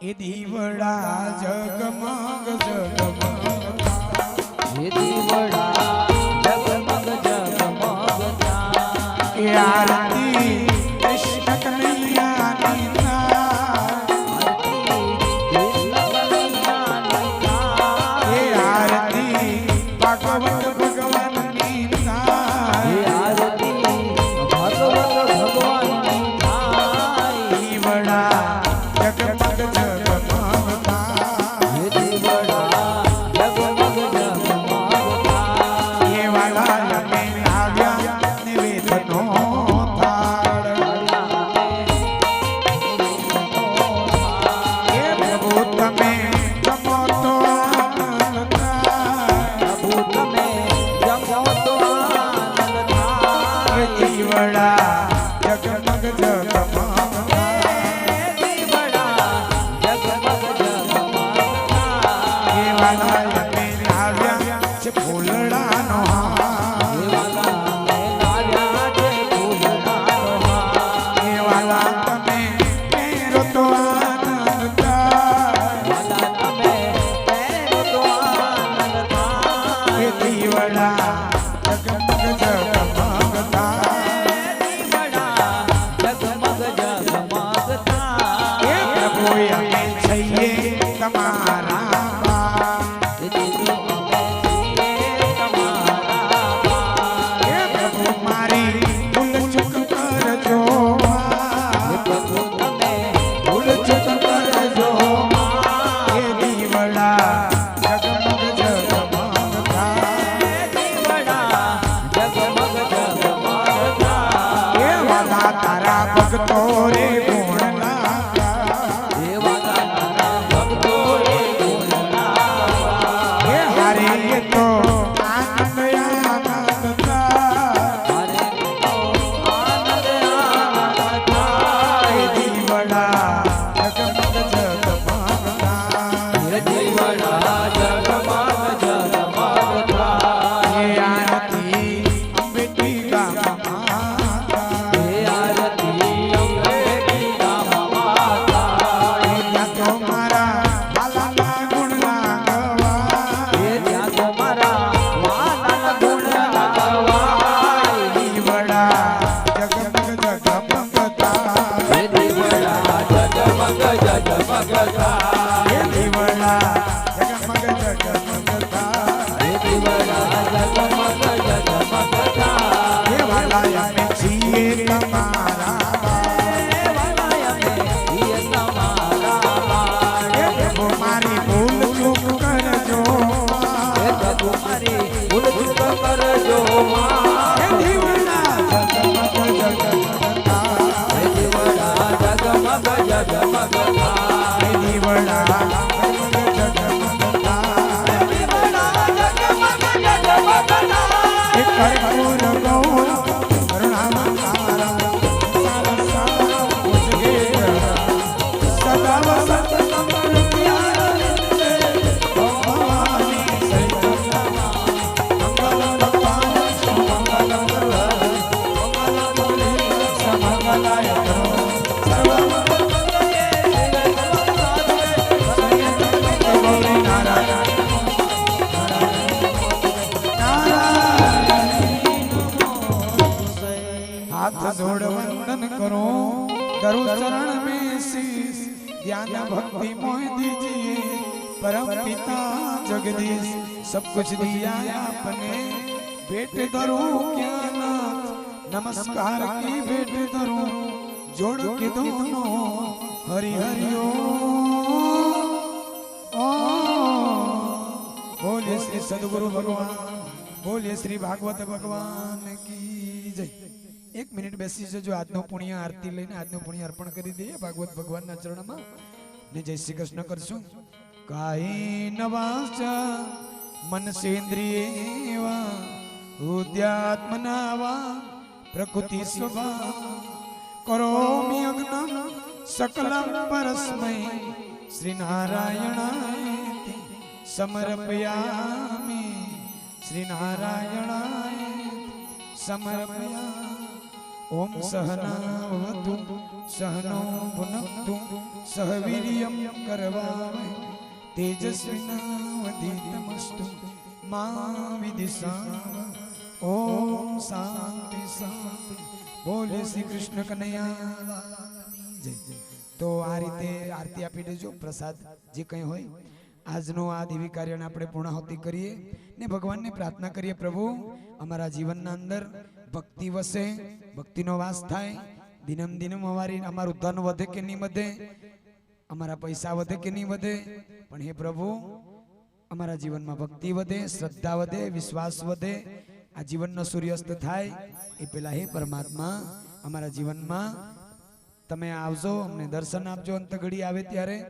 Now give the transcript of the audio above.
એ દીવડા જગમગ જગમગ એ દીવડા જગમગ જગમગ એ આરતી કૃષ્ણ કનૈયાની એ આરતી ભાગવત ભગવાનની આરતી ભગવત ભગવાનની દીવડા જગમગ જગમગ એ દીવડા જગમગ જગમગ એ વાલા અમે આવ્યા નિવેદનો થાળ એ પ્રભુ તમે જમો તો આનંદ થાય. પ્રભુ તમે જમો તો આનંદ થાય. એ દીવડા જગમગ જગમગ દીવડા જગમગ જગમગ એ વાલા અમે આવ્યા છે ફૂલડાનો હાર. એ વાલા તમે પહેરો તો આનંદ થાય. એ દીવડા જગમગ જગમગ થાય. એ પ્રભુ અમે છીએ તમારા બાપ. એ પ્રભુ મારી ભૂલ ચૂક કરજો ભૂલ ચૂક કરજો. એ દીવડા જગમગ જગમગ થાય. એ વાલા તારા ભક્તો રે ગુણ એ હારે એ તો આનંદ આનંદ થાય. એ દીવડા જગમગ જગમગ થાય. એ આરતી અંબેટી ગામમાં થાય. એ ત્યાં તો મારા લાલાના ગુણ ગાવા. દીવડા જગમગ જગમગ થાય. એ દીવડા જગમગ જગમગ થાય. એ વાલા અમે છીએ તમારા એ પ્રભુ મારી ભૂલ ચૂક કરજો એ દીવડા જગમગ જગમગ થાય. એ દીવડા જગમગ જગમગ થાય. એ કર્પૂર ગૌર કરુણાવતારમ સારસાર ભુજગેન્દ્ર સદા વસંત કમળ પ્યારવિંદે ભવાની સૈતન્યમાં મંગલમ પાવન મંગલમ સમંગલાય કરો ગૌરી નારાયણ हाथ जोड़ वंदन करो करो चरण में शीश ज्ञान भक्ति मोह दीजिए परम पिता जगदीश सब कुछ दिया आपने भेंट धरो क्या नाथ नमस्कार की भेंट धरो जोड़ के दोनों हरि हरि ओ बोलिए श्री सद्गुरु भगवान बोलिए श्री भागवत भगवान की जय. एक मिनिट बेसी जो આજનો પુણ્ય આરતી લઈને આજનો પુણ્ય અર્પણ કરી દઈએ ભાગવત ભગવાનના ચરણમાં ને જય શ્રી કૃષ્ણ કરશું. કાયેન વાચા મનસેન્દ્રિયેવા ઉદ્યાત્મના વા પ્રકૃતિ સ્વભાવ કરોમિ યજ્ઞં સકલં પરસ્મૈ શ્રી નારાયણાય સમર્પયામિ શ્રી નારાયણાય સમર્પયામિ ઓમ સહનાવતુ સહનો ભુનક્તુ સહ વીર્યમ કરવાવહૈ તેજસ્વિનાવધીતમસ્તુ મા વિદ્વિષાવહૈ. ઓમ શાંતિ શાંતિ. બોલે શ્રી કૃષ્ણ કનૈયા જય. તો આ રીતે આરતી આપી દેજો. પ્રસાદ જે કંઈ હોય આજનો આ દેવી કાર્યને આપણે પૂર્ણાહુતિ કરીએ ને ભગવાનને પ્રાર્થના કરીએ, પ્રભુ અમારા જીવનના અંદર ભક્તિ વસે, ભક્તિનો વાસ થાય. દિનમ દિનમ અમારું ધન વધે કે નહીં વધે, અમારા પૈસા વધે કે નહીં વધે, પણ હે પ્રભુ અમારા જીવનમાં ભક્તિ વધે, શ્રદ્ધા વધે, વિશ્વાસ વધે. આ જીવનનો સૂર્યાસ્ત થાય એ પેલા હે પરમાત્મા અમારા જીવનમાં તમે આવજો, અમને દર્શન આપજો. અંત ઘડી આવે ત્યારે